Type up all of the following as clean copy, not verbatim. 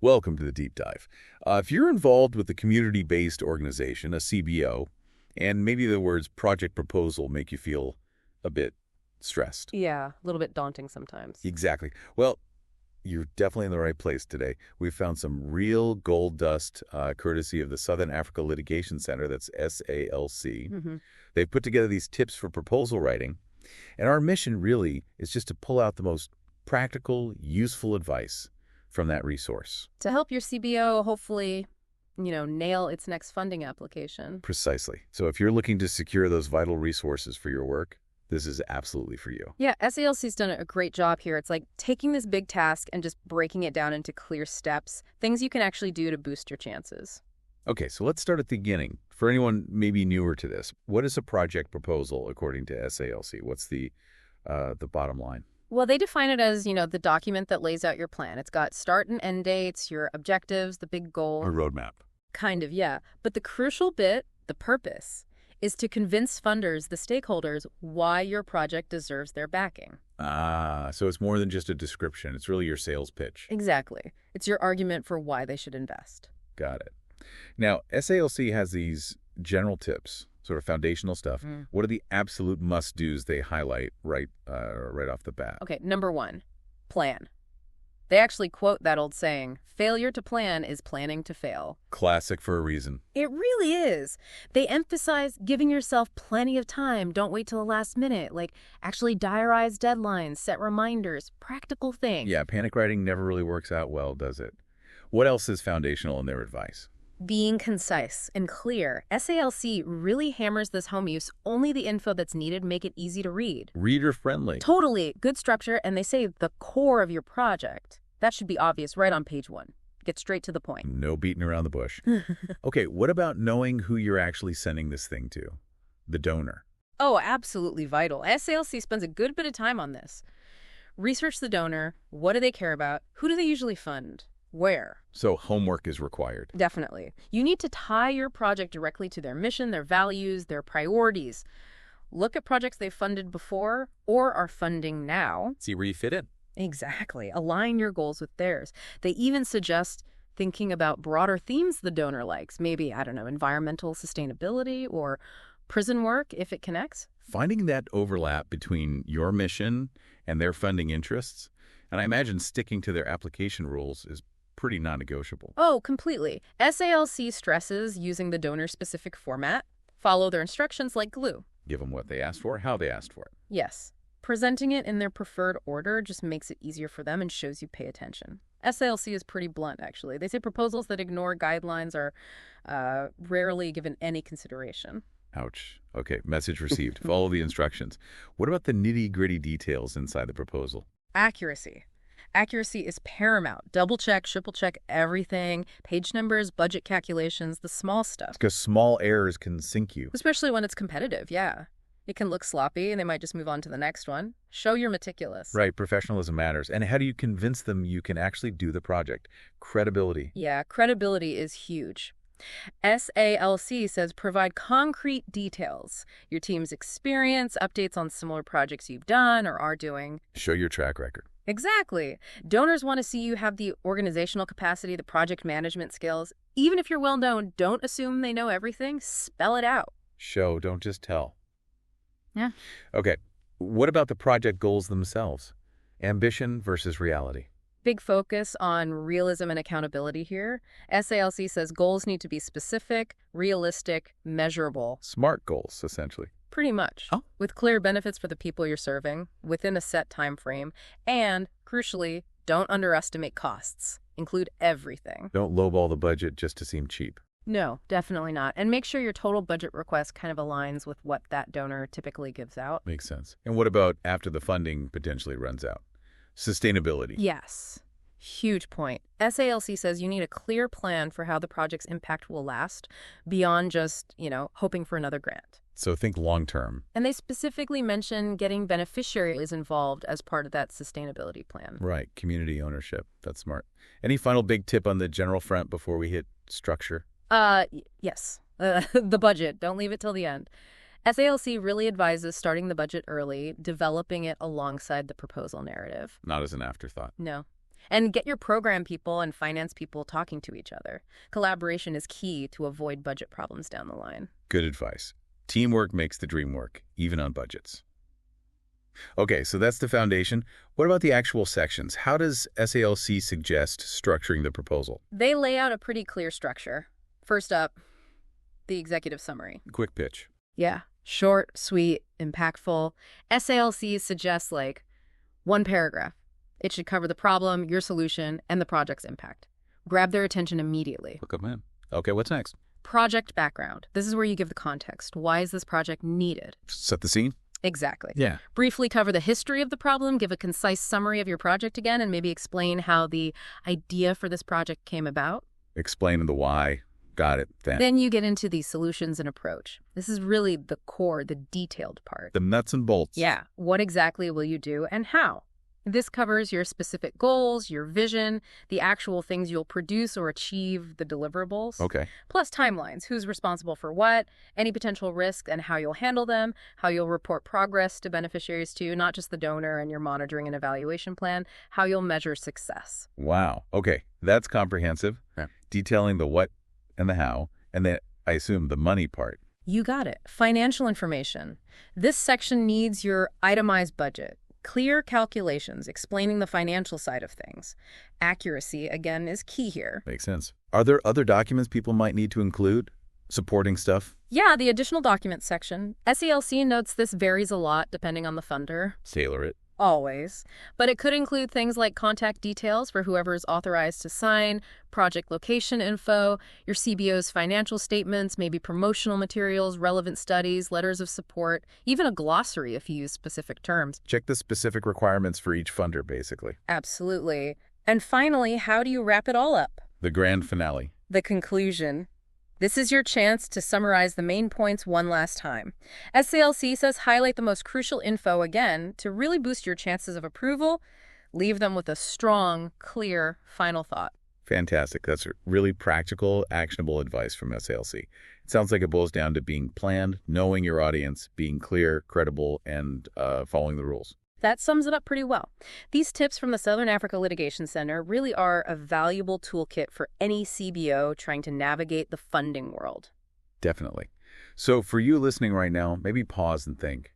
Welcome to the deep dive. If you're involved with a community-based organization, a CBO, and maybe the words project proposal make you feel a bit stressed. Yeah, a little bit daunting sometimes. Exactly. Well, you're definitely in the right place today. We've found some real gold dust courtesy of the Southern Africa Litigation Centre, that's SALC. They've put together these tips for proposal writing, and our mission really is just to pull out the most practical, useful advice from that resource. To help your CBO hopefully, nail its next funding application. Precisely. So if you're looking to secure those vital resources for your work, this is absolutely for you. Yeah, SALC's done a great job here. It's like taking this big task and just breaking it down into clear steps, things you can actually do to boost your chances. Okay, so let's start at the beginning. For anyone maybe newer to this, what is a project proposal according to SALC? What's the bottom line? Well, they define it as, the document that lays out your plan. It's got start and end dates, your objectives, the big goal. A roadmap. Kind of, yeah. But the crucial bit, the purpose, is to convince funders, the stakeholders, why your project deserves their backing. So it's more than just a description. It's really your sales pitch. Exactly. It's your argument for why they should invest. Got it. Now, SALC has these general tips, sort of foundational stuff. What are the absolute must-dos they highlight right off the bat? Okay, number 1, plan. They actually quote that old saying, failure to plan is planning to fail. Classic for a reason. It really is. They emphasize giving yourself plenty of time. Don't wait till the last minute. Like, actually diarize deadlines, set reminders, practical things. Yeah, panic writing never really works out well, does it? What else is foundational in their advice? Being concise and clear. SALC really hammers this home. Use only the info that's needed, make it easy to read. Reader-friendly. Totally. Good structure, and they say the core of your project. That should be obvious right on page 1. Get straight to the point. No beating around the bush. Okay, what about knowing who you're actually sending this thing to? The donor. Oh, absolutely vital. SALC spends a good bit of time on this. Research the donor. What do they care about? Who do they usually fund? Where? So homework is required. Definitely. You need to tie your project directly to their mission, their values, their priorities. Look at projects they've funded before or are funding now. See where you fit in. Exactly. Align your goals with theirs. They even suggest thinking about broader themes the donor likes. Maybe, environmental sustainability or prison work if it connects. Finding that overlap between your mission and their funding interests, and I imagine sticking to their application rules is pretty non-negotiable. Oh, completely. SALC stresses using the donor-specific format. Follow their instructions like glue. Give them what they asked for, how they asked for it. Yes. Presenting it in their preferred order just makes it easier for them and shows you pay attention. SALC is pretty blunt, actually. They say proposals that ignore guidelines are rarely given any consideration. Ouch. Okay, message received. Follow the instructions. What about the nitty-gritty details inside the proposal? Accuracy. Accuracy is paramount. Double check, triple check everything. Page numbers, budget calculations, the small stuff. Because small errors can sink you. Especially when it's competitive, yeah. It can look sloppy and they might just move on to the next one. Show you're meticulous. Right, professionalism matters. And how do you convince them you can actually do the project? Credibility. Yeah, credibility is huge. SALC says provide concrete details. Your team's experience, updates on similar projects you've done or are doing. Show your track record. Exactly. Donors want to see you have the organizational capacity, the project management skills. Even if you're well known, don't assume they know everything. Spell it out. Show, don't just tell. Yeah. Okay, what about the project goals themselves? Ambition versus reality. Big focus on realism and accountability here. SALC says goals need to be specific, realistic, measurable. SMART goals, essentially. Pretty much. Oh. With clear benefits for the people you're serving, within a set time frame, and, crucially, don't underestimate costs. Include everything. Don't lowball the budget just to seem cheap. No, definitely not. And make sure your total budget request kind of aligns with what that donor typically gives out. Makes sense. And what about after the funding potentially runs out? Sustainability. Yes. Huge point. SALC says you need a clear plan for how the project's impact will last beyond just, hoping for another grant. So think long-term. And they specifically mention getting beneficiaries involved as part of that sustainability plan. Right. Community ownership. That's smart. Any final big tip on the general front before we hit structure? Yes. The budget. Don't leave it till the end. SALC really advises starting the budget early, developing it alongside the proposal narrative. Not as an afterthought. No. And get your program people and finance people talking to each other. Collaboration is key to avoid budget problems down the line. Good advice. Teamwork makes the dream work, even on budgets. Okay, so that's the foundation. What about the actual sections? How does SALC suggest structuring the proposal? They lay out a pretty clear structure. First up, the executive summary. Quick pitch. Yeah, short, sweet, impactful. SALC suggests one paragraph. It should cover the problem, your solution, and the project's impact. Grab their attention immediately. Look up, man. Okay, what's next? Project background. This is where you give the context. Why is this project needed? Set the scene? Exactly. Yeah. Briefly cover the history of the problem, give a concise summary of your project again, and maybe explain how the idea for this project came about. Explain the why. Got it. Then you get into the solutions and approach. This is really the core, the detailed part. The nuts and bolts. Yeah. What exactly will you do and how? This covers your specific goals, your vision, the actual things you'll produce or achieve, the deliverables. Okay. Plus timelines, who's responsible for what, any potential risks and how you'll handle them, how you'll report progress to beneficiaries too, not just the donor and your monitoring and evaluation plan, how you'll measure success. Wow. Okay. That's comprehensive. Yeah. Detailing the what and the how, and then I assume the money part. You got it. Financial information. This section needs your itemized budget. Clear calculations explaining the financial side of things. Accuracy, again, is key here. Makes sense. Are there other documents people might need to include? Supporting stuff? Yeah, the additional documents section. SALC notes this varies a lot depending on the funder. Tailor it. Always. But it could include things like contact details for whoever is authorized to sign, project location info, your CBO's financial statements, maybe promotional materials, relevant studies, letters of support, even a glossary if you use specific terms. Check the specific requirements for each funder, basically. Absolutely. And finally, how do you wrap it all up? The grand finale. The conclusion. This is your chance to summarize the main points one last time. SALC says highlight the most crucial info again to really boost your chances of approval. Leave them with a strong, clear final thought. Fantastic. That's really practical, actionable advice from SALC. It sounds like it boils down to being planned, knowing your audience, being clear, credible, and following the rules. That sums it up pretty well. These tips from the Southern Africa Litigation Centre really are a valuable toolkit for any CBO trying to navigate the funding world. Definitely. So for you listening right now, maybe pause and think.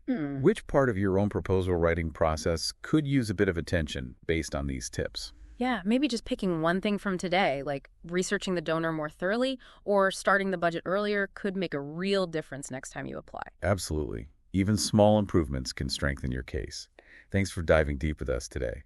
Which part of your own proposal writing process could use a bit of attention based on these tips? Yeah, maybe just picking one thing from today, like researching the donor more thoroughly or starting the budget earlier could make a real difference next time you apply. Absolutely. Even small improvements can strengthen your case. Thanks for diving deep with us today.